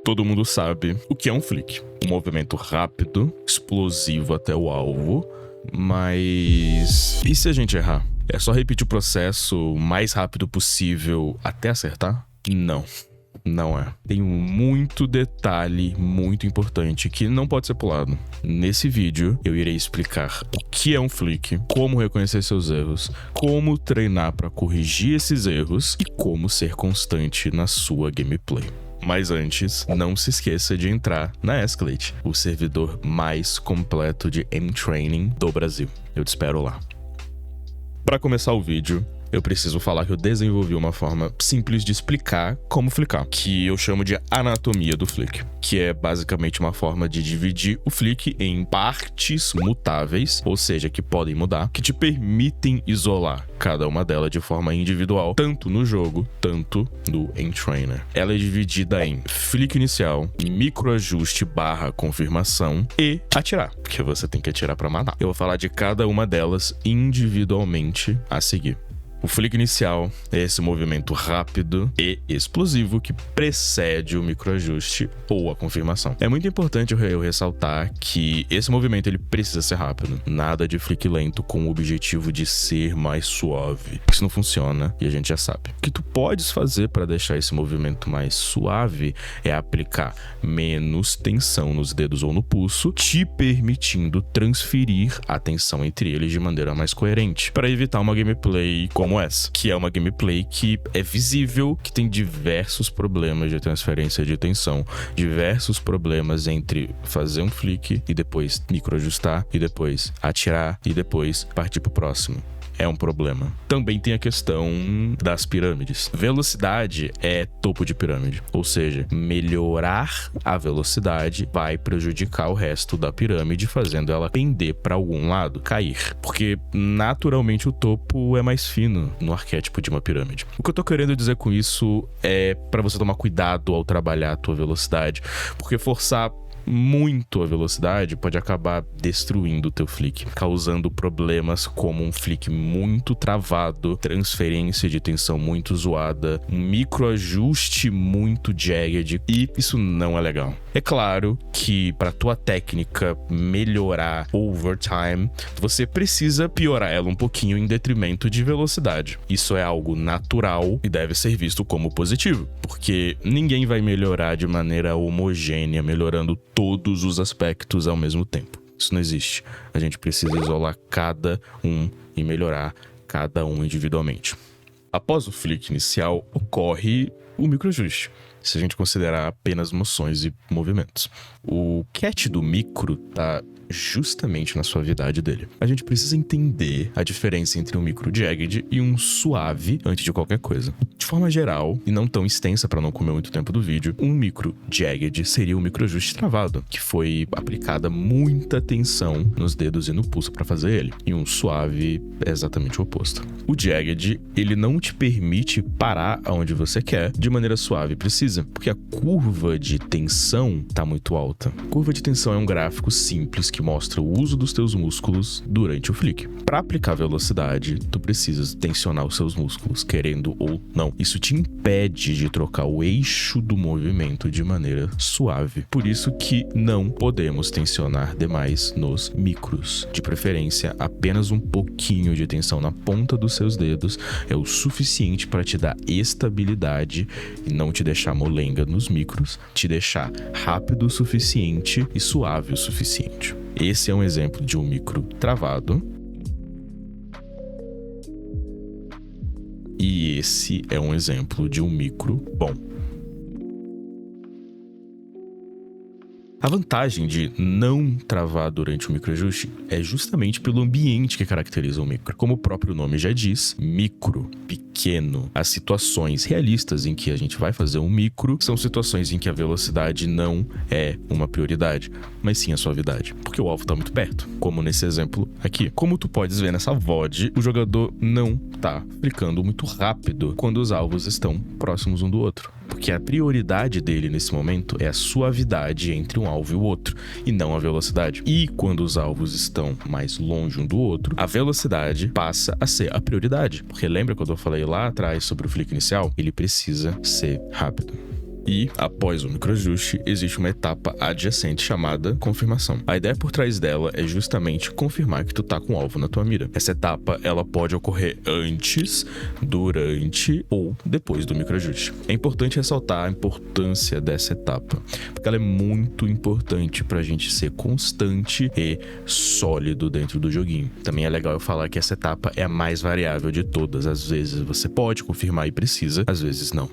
Todo mundo sabe o que é um flick. Um movimento rápido, explosivo até o alvo, mas... e se a gente errar? É só repetir o processo o mais rápido possível até acertar? Não. Não é. Tem muito detalhe muito importante que não pode ser pulado. Nesse vídeo, eu irei explicar o que é um flick, como reconhecer seus erros, como treinar para corrigir esses erros e como ser constante na sua gameplay. Mas antes, não se esqueça de entrar na Escalate, o servidor mais completo de aim training do Brasil. Eu te espero lá. Para começar o vídeo, eu preciso falar que eu desenvolvi uma forma simples de explicar como flicar, que eu chamo de anatomia do flick, que é basicamente uma forma de dividir o flick em partes mutáveis, ou seja, que podem mudar, que te permitem isolar cada uma delas de forma individual, tanto no jogo, tanto no aim trainer. Ela é dividida em flick inicial, microajuste / confirmação e atirar, porque você tem que atirar para matar. Eu vou falar de cada uma delas individualmente a seguir. O flick inicial é esse movimento rápido e explosivo que precede o microajuste ou a confirmação. É muito importante eu ressaltar que esse movimento ele precisa ser rápido. Nada de flick lento com o objetivo de ser mais suave. Isso não funciona e a gente já sabe. O que tu podes fazer para deixar esse movimento mais suave é aplicar menos tensão nos dedos ou no pulso, te permitindo transferir a tensão entre eles de maneira mais coerente, para evitar uma gameplay como essa, que é uma gameplay que é visível, que tem diversos problemas de transferência de tensão, diversos problemas entre fazer um flick e depois microajustar e depois atirar e depois partir pro próximo. É um problema. Também tem a questão das pirâmides. Velocidade é topo de pirâmide, ou seja, melhorar a velocidade vai prejudicar o resto da pirâmide, fazendo ela pender para algum lado, cair, porque naturalmente o topo é mais fino no arquétipo de uma pirâmide. O que eu tô querendo dizer com isso é para você tomar cuidado ao trabalhar a tua velocidade, porque forçar muito a velocidade pode acabar destruindo o teu flick, causando problemas como um flick muito travado, transferência de tensão muito zoada, um microajuste muito jagged, e isso não é legal. É claro que para tua técnica melhorar over time, você precisa piorar ela um pouquinho em detrimento de velocidade. Isso é algo natural e deve ser visto como positivo, porque ninguém vai melhorar de maneira homogênea, melhorando todos os aspectos ao mesmo tempo. Isso não existe. A gente precisa isolar cada um e melhorar cada um individualmente. Após o flick inicial, ocorre o microajuste, se a gente considerar apenas moções e movimentos. O catch do micro tá justamente na suavidade dele. A gente precisa entender a diferença entre um micro jagged e um suave antes de qualquer coisa. De forma geral, e não tão extensa para não comer muito tempo do vídeo, um micro jagged seria um microajuste travado, que foi aplicada muita tensão nos dedos e no pulso para fazer ele. E um suave é exatamente o oposto. O jagged, ele não te permite parar aonde você quer de maneira suave e precisa, porque a curva de tensão tá muito alta. Curva de tensão é um gráfico simples que mostra o uso dos teus músculos durante o flick. Para aplicar velocidade, tu precisas tensionar os seus músculos, querendo ou não. Isso te impede de trocar o eixo do movimento de maneira suave. Por isso que não podemos tensionar demais nos micros. De preferência, apenas um pouquinho de tensão na ponta dos seus dedos é o suficiente para te dar estabilidade e não te deixar molenga nos micros, te deixar rápido o suficiente e suave o suficiente. Esse é um exemplo de um micro travado. E esse é um exemplo de um micro bom. A vantagem de não travar durante o microajuste é justamente pelo ambiente que caracteriza o micro. Como o próprio nome já diz, micro, pequeno. As situações realistas em que a gente vai fazer um micro são situações em que a velocidade não é uma prioridade, mas sim a suavidade, porque o alvo está muito perto, como nesse exemplo aqui. Como tu podes ver nessa VOD, o jogador não tá flicando muito rápido quando os alvos estão próximos um do outro, porque a prioridade dele nesse momento é a suavidade entre um alvo e o outro, e não a velocidade. E quando os alvos estão mais longe um do outro, a velocidade passa a ser a prioridade, porque lembra quando eu falei lá atrás sobre o flick inicial? Ele precisa ser rápido. E, após o microajuste, existe uma etapa adjacente chamada confirmação. A ideia por trás dela é justamente confirmar que tu tá com o alvo na tua mira. Essa etapa, ela pode ocorrer antes, durante ou depois do microajuste. É importante ressaltar a importância dessa etapa, porque ela é muito importante pra gente ser constante e sólido dentro do joguinho. Também é legal eu falar que essa etapa é a mais variável de todas. Às vezes você pode confirmar e precisa, às vezes não.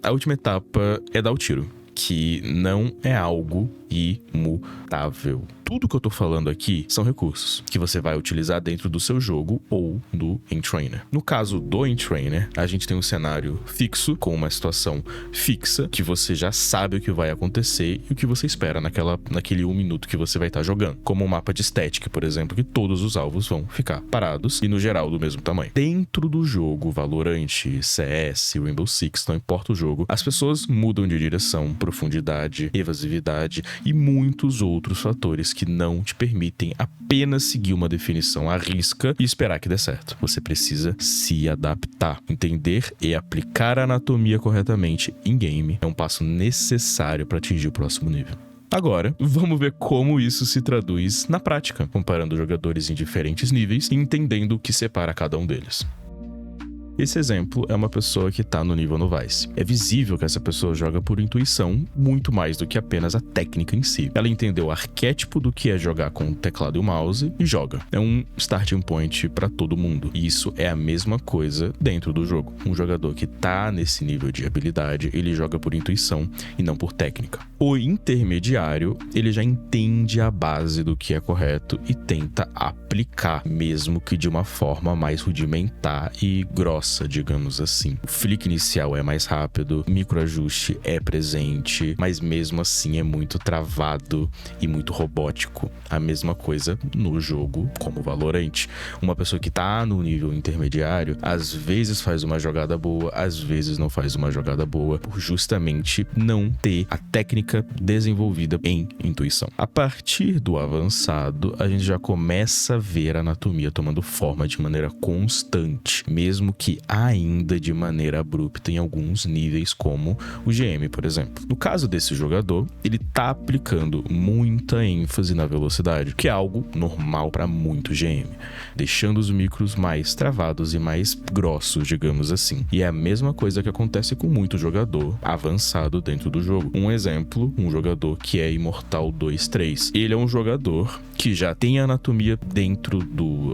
A última etapa é dar o tiro, que não é algo imutável. Tudo que eu tô falando aqui são recursos que você vai utilizar dentro do seu jogo ou do Entrainer. No caso do Entrainer, a gente tem um cenário fixo, com uma situação fixa, que você já sabe o que vai acontecer e o que você espera naquele 1 minuto que você vai estar jogando. Como um mapa de static, por exemplo, que todos os alvos vão ficar parados e, no geral, do mesmo tamanho. Dentro do jogo, Valorant, CS, Rainbow Six, não importa o jogo, as pessoas mudam de direção, profundidade, evasividade e muitos outros fatores que não te permitem apenas seguir uma definição à risca e esperar que dê certo. Você precisa se adaptar. Entender e aplicar a anatomia corretamente em game é um passo necessário para atingir o próximo nível. Agora, vamos ver como isso se traduz na prática, comparando jogadores em diferentes níveis e entendendo o que separa cada um deles. Esse exemplo é uma pessoa que tá no nível novice. É visível que essa pessoa joga por intuição muito mais do que apenas a técnica em si. Ela entendeu o arquétipo do que é jogar com o teclado e o mouse e joga. É um starting point pra todo mundo. E isso é a mesma coisa dentro do jogo. Um jogador que tá nesse nível de habilidade, ele joga por intuição e não por técnica. O intermediário, ele já entende a base do que é correto e tenta aplicar, mesmo que de uma forma mais rudimentar e grossa, digamos assim. O flick inicial é mais rápido, microajuste é presente, mas mesmo assim é muito travado e muito robótico. A mesma coisa no jogo como Valorant. Uma pessoa que tá no nível intermediário, às vezes faz uma jogada boa, às vezes não faz uma jogada boa, por justamente não ter a técnica desenvolvida em intuição. A partir do avançado, a gente já começa a ver a anatomia tomando forma de maneira constante, mesmo que ainda de maneira abrupta em alguns níveis, como o GM, por exemplo. No caso desse jogador, ele tá aplicando muita ênfase na velocidade, que é algo normal para muito GM, deixando os micros mais travados e mais grossos, digamos assim. E é a mesma coisa que acontece com muito jogador avançado dentro do jogo. Um exemplo, um jogador que é Immortal 2-3. Ele é um jogador que já tem a anatomia dentro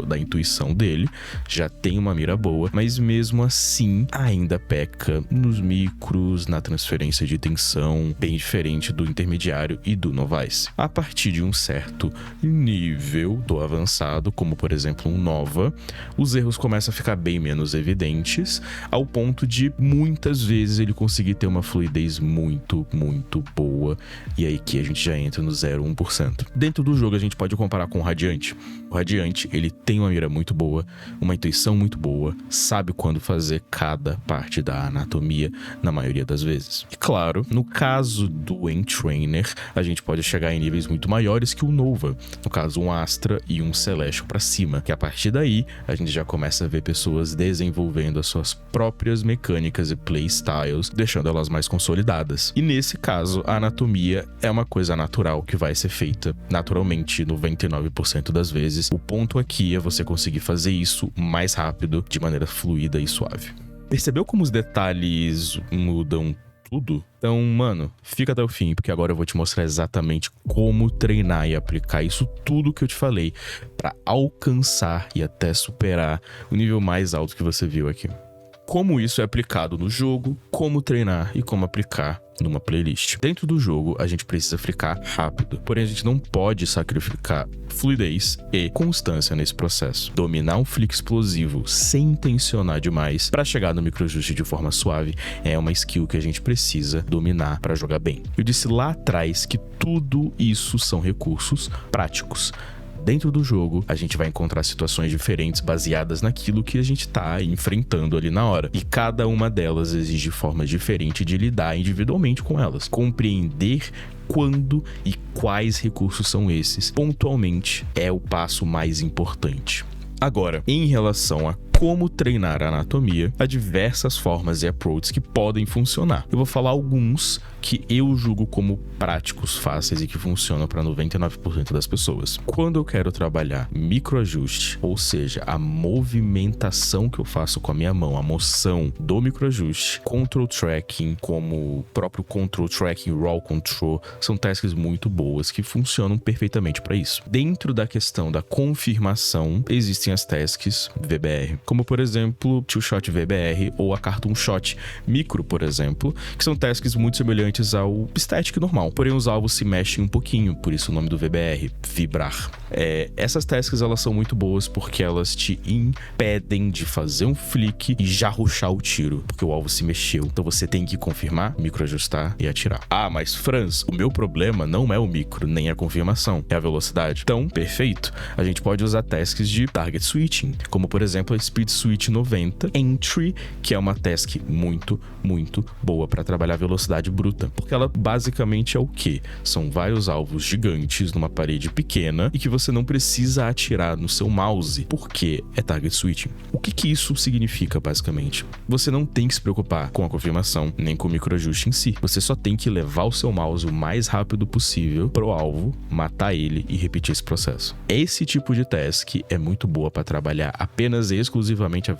da intuição dele, já tem uma mira boa, mas mesmo assim ainda peca nos micros, na transferência de tensão, bem diferente do intermediário e do novice. A partir de um certo nível do avançado, como por exemplo um Nova, os erros começam a ficar bem menos evidentes, ao ponto de muitas vezes ele conseguir ter uma fluidez muito, muito boa, e aí que a gente já entra no 0,1%. Dentro do jogo a gente pode comparar com o Radiante. O Radiante, ele tem uma mira muito boa, uma intuição muito boa, sabe quando fazer cada parte da anatomia na maioria das vezes. E claro, no caso do Entrainer, a gente pode chegar em níveis muito maiores que o Nova, no caso um Astra e um Celestial pra cima, que a partir daí a gente já começa a ver pessoas desenvolvendo as suas próprias mecânicas e playstyles, deixando elas mais consolidadas. E nesse caso, a anatomia é uma coisa natural que vai ser feita naturalmente 99% das vezes. O ponto aqui é você conseguir fazer isso mais rápido, de maneira fluida e suave. Percebeu como os detalhes mudam tudo? Então, mano, fica até o fim, porque agora eu vou te mostrar exatamente como treinar e aplicar isso tudo que eu te falei para alcançar e até superar o nível mais alto que você viu aqui. Como isso é aplicado no jogo, como treinar e como aplicar numa playlist. Dentro do jogo, a gente precisa ficar rápido, porém a gente não pode sacrificar fluidez e constância nesse processo. Dominar um flick explosivo sem tensionar demais para chegar no microajuste de forma suave é uma skill que a gente precisa dominar para jogar bem. Eu disse lá atrás que tudo isso são recursos práticos. Dentro do jogo, a gente vai encontrar situações diferentes baseadas naquilo que a gente tá enfrentando ali na hora. E cada uma delas exige formas diferentes de lidar individualmente com elas. Compreender quando e quais recursos são esses, pontualmente, é o passo mais importante. Agora, em relação a como treinar a anatomia, há diversas formas e approaches que podem funcionar. Eu vou falar alguns que eu julgo como práticos, fáceis e que funcionam para 99% das pessoas. Quando eu quero trabalhar microajuste, ou seja, a movimentação que eu faço com a minha mão, a moção do microajuste, control tracking, como o próprio control tracking, raw control, são tasks muito boas que funcionam perfeitamente para isso. Dentro da questão da confirmação, existem as tasks VBR, como por exemplo, two shot VBR ou a cartoon shot micro, por exemplo, que são tasks muito semelhantes ao static normal, porém os alvos se mexem um pouquinho, por isso o nome do VBR, vibrar. Essas tasks elas são muito boas porque elas te impedem de fazer um flick e já rushar o tiro, porque o alvo se mexeu, então você tem que confirmar, microajustar e atirar. Ah, mas Franz, o meu problema não é o micro, nem a confirmação, é a velocidade. Então, perfeito, a gente pode usar tasks de target switching, como por exemplo a Speed Switch 90 Entry, que é uma task muito boa para trabalhar velocidade bruta, porque ela basicamente é o quê? São vários alvos gigantes numa parede pequena e que você não precisa atirar no seu mouse, porque é target switching. O que isso significa basicamente? Você não tem que se preocupar com a confirmação, nem com o microajuste em si. Você só tem que levar o seu mouse o mais rápido possível pro alvo, matar ele e repetir esse processo. Esse tipo de task é muito boa para trabalhar apenas e exclusivamente a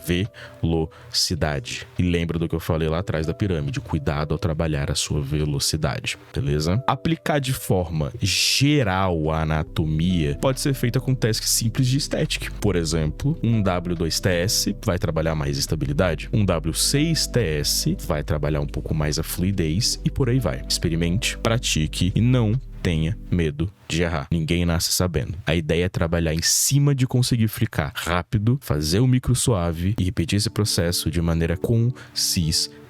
velocidade. E lembra do que eu falei lá atrás da pirâmide, cuidado ao trabalhar a sua velocidade, beleza? Aplicar de forma geral a anatomia pode ser feita com tasks simples de static. Por exemplo, um W2TS vai trabalhar mais estabilidade, um W6TS vai trabalhar um pouco mais a fluidez e por aí vai. Experimente, pratique e não tenha medo de errar. Ninguém nasce sabendo. A ideia é trabalhar em cima de conseguir flicar rápido, fazer o micro suave e repetir esse processo de maneira consistente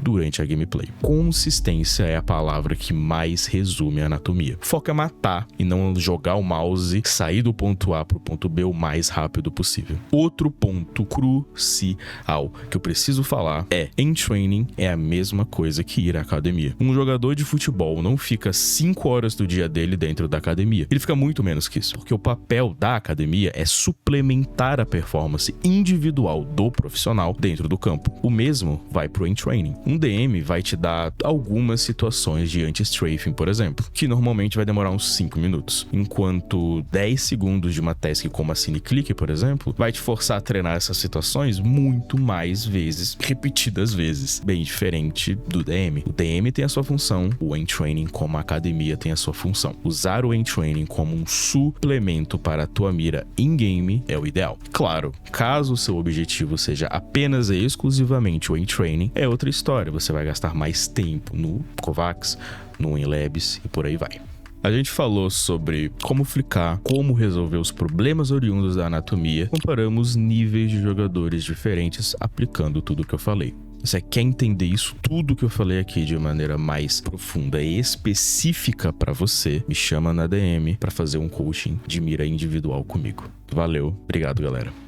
durante a gameplay. Consistência é a palavra que mais resume a anatomia. Foca é matar e não jogar o mouse, sair do ponto A pro ponto B o mais rápido possível. Outro ponto crucial que eu preciso falar é: em training é a mesma coisa que ir à academia. Um jogador de futebol não fica 5 horas do dia dele dentro da academia. Ele fica muito menos que isso, porque o papel da academia é suplementar a performance individual do profissional dentro do campo. O mesmo vai pro training. Um DM vai te dar algumas situações de anti-strafing, por exemplo, que normalmente vai demorar uns 5 minutos, enquanto 10 segundos de uma task como a Cine Click, por exemplo, vai te forçar a treinar essas situações muito mais vezes, repetidas vezes, bem diferente do DM. O DM tem a sua função, o Entraining como a academia tem a sua função. Usar o Entraining como um suplemento para a tua mira in-game é o ideal. Claro, caso o seu objetivo seja apenas e exclusivamente o Entraining, é outra história, você vai gastar mais tempo no Kovacs, no Inlabs e por aí vai. A gente falou sobre como flicar, como resolver os problemas oriundos da anatomia, comparamos níveis de jogadores diferentes aplicando tudo o que eu falei. Se você quer entender isso, tudo que eu falei aqui de maneira mais profunda e específica para você, me chama na DM para fazer um coaching de mira individual comigo. Valeu, obrigado galera.